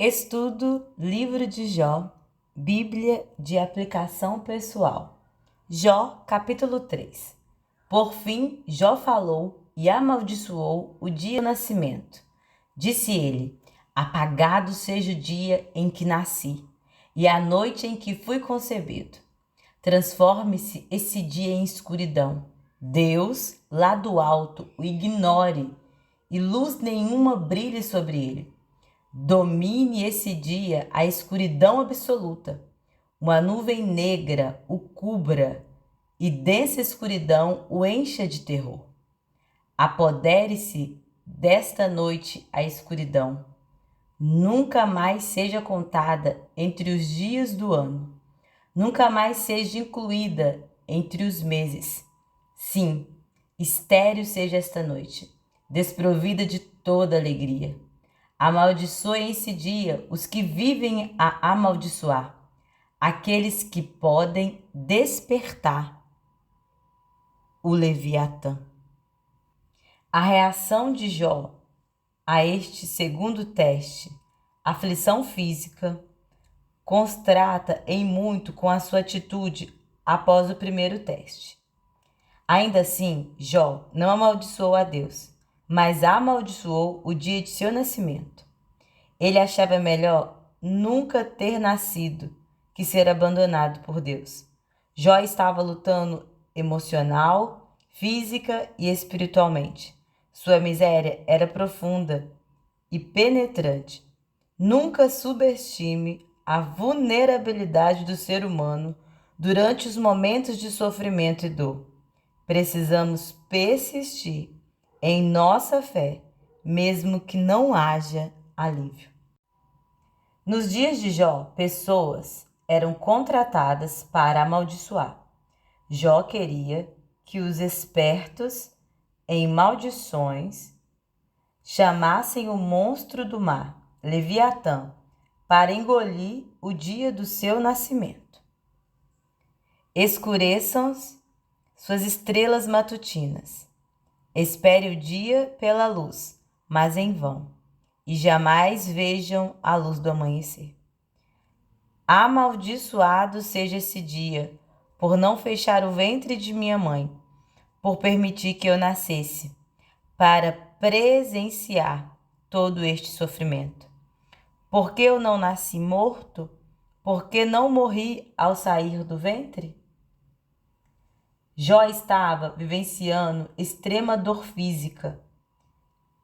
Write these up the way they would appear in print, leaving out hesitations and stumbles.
Estudo Livro de Jó, Bíblia de aplicação pessoal. Jó, capítulo 3. Por fim, Jó falou e amaldiçoou o dia do nascimento. Disse ele: apagado seja o dia em que nasci e a noite em que fui concebido. Transforme-se esse dia em escuridão. Deus, lá do alto, o ignore e luz nenhuma brilhe sobre ele. Domine esse dia a escuridão absoluta. Uma nuvem negra o cubra e densa escuridão o encha de terror. Apodere-se desta noite a escuridão. Nunca mais seja contada entre os dias do ano. Nunca mais seja incluída entre os meses. Sim, estéril seja esta noite, desprovida de toda alegria. Amaldiçoe esse dia os que vivem a amaldiçoar, aqueles que podem despertar o Leviatã. A reação de Jó a este segundo teste, aflição física, contrasta em muito com a sua atitude após o primeiro teste. Ainda assim, Jó não amaldiçoou a Deus, mas amaldiçoou o dia de seu nascimento. Ele achava melhor nunca ter nascido que ser abandonado por Deus. Jó estava lutando emocional, física e espiritualmente. Sua miséria era profunda e penetrante. Nunca subestime a vulnerabilidade do ser humano durante os momentos de sofrimento e dor. Precisamos persistir em nossa fé, mesmo que não haja alívio. Nos dias de Jó, pessoas eram contratadas para amaldiçoar. Jó queria que os espertos em maldições chamassem o monstro do mar, Leviatã, para engolir o dia do seu nascimento. Escureçam suas estrelas matutinas. Espere o dia pela luz, mas em vão, e jamais vejam a luz do amanhecer. Amaldiçoado seja esse dia, por não fechar o ventre de minha mãe, por permitir que eu nascesse, para presenciar todo este sofrimento. Por que eu não nasci morto? Por que não morri ao sair do ventre? Jó estava vivenciando extrema dor física,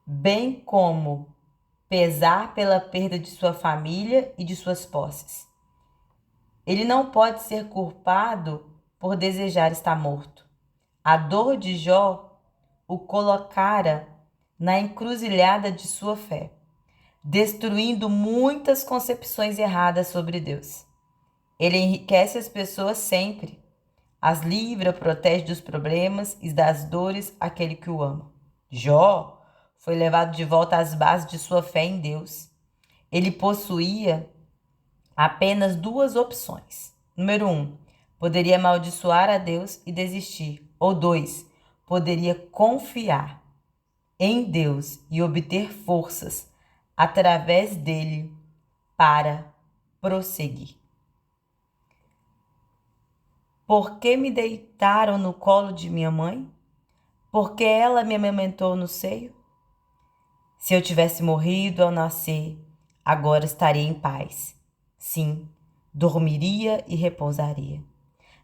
bem como pesar pela perda de sua família e de suas posses. Ele não pode ser culpado por desejar estar morto. A dor de Jó o colocara na encruzilhada de sua fé, destruindo muitas concepções erradas sobre Deus. Ele enriquece as pessoas sempre, as livra, protege dos problemas e das dores aquele que o ama. Jó foi levado de volta às bases de sua fé em Deus. Ele possuía apenas duas opções. Número 1, poderia amaldiçoar a Deus e desistir. Ou 2, poderia confiar em Deus e obter forças através dele para prosseguir. Por que me deitaram no colo de minha mãe? Por que ela me amamentou no seio? Se eu tivesse morrido ao nascer, agora estaria em paz. Sim, dormiria e repousaria.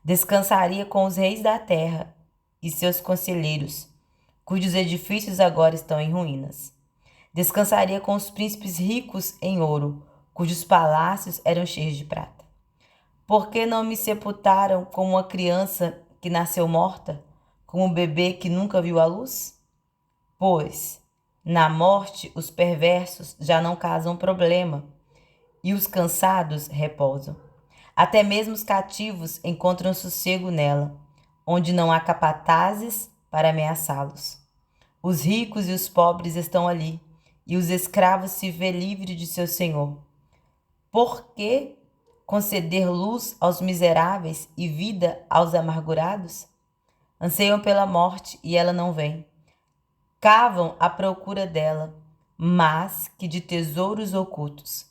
Descansaria com os reis da terra e seus conselheiros, cujos edifícios agora estão em ruínas. Descansaria com os príncipes ricos em ouro, cujos palácios eram cheios de prata. Por que não me sepultaram como uma criança que nasceu morta, como um bebê que nunca viu a luz? Pois, na morte, os perversos já não causam problema, e os cansados repousam. Até mesmo os cativos encontram sossego nela, onde não há capatazes para ameaçá-los. Os ricos e os pobres estão ali, e os escravos se vê livre de seu senhor. Por que conceder luz aos miseráveis e vida aos amargurados? Anseiam pela morte e ela não vem. Cavam à procura dela, mas que de tesouros ocultos.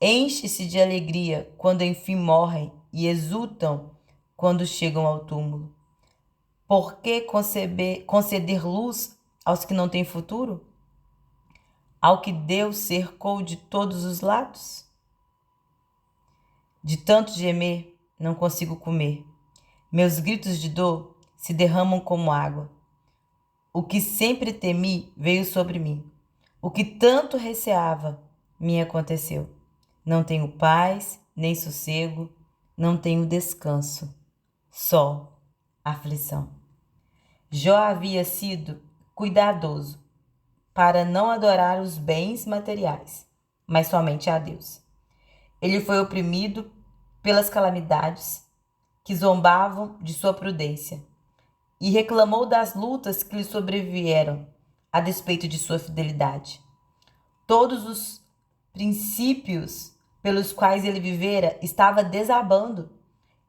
Enche-se de alegria quando enfim morrem e exultam quando chegam ao túmulo. Por que conceder luz aos que não têm futuro? Ao que Deus cercou de todos os lados? De tanto gemer, não consigo comer. Meus gritos de dor se derramam como água. O que sempre temi veio sobre mim. O que tanto receava me aconteceu. Não tenho paz, nem sossego, não tenho descanso, só aflição. Jó havia sido cuidadoso para não adorar os bens materiais, mas somente a Deus. Ele foi oprimido pelas calamidades que zombavam de sua prudência e reclamou das lutas que lhe sobrevieram a despeito de sua fidelidade. Todos os princípios pelos quais ele vivera estava desabando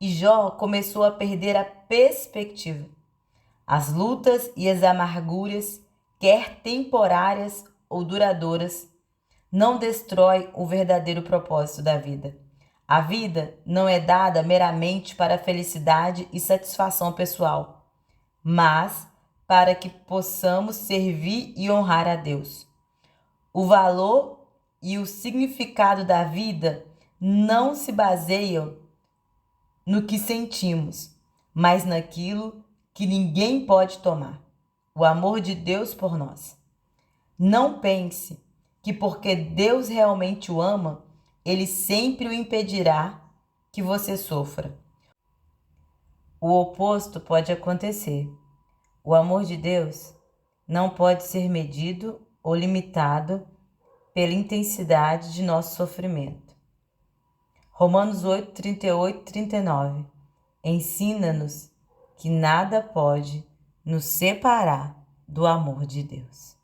e Jó começou a perder a perspectiva. As lutas e as amarguras, quer temporárias ou duradouras, não destrói o verdadeiro propósito da vida. A vida não é dada meramente para a felicidade e satisfação pessoal, mas para que possamos servir e honrar a Deus. O valor e o significado da vida não se baseiam no que sentimos, mas naquilo que ninguém pode tomar: o amor de Deus por nós. Não pense que porque Deus realmente o ama, ele sempre o impedirá que você sofra. O oposto pode acontecer. O amor de Deus não pode ser medido ou limitado pela intensidade de nosso sofrimento. Romanos 8, 38 e 39 ensina-nos que nada pode nos separar do amor de Deus.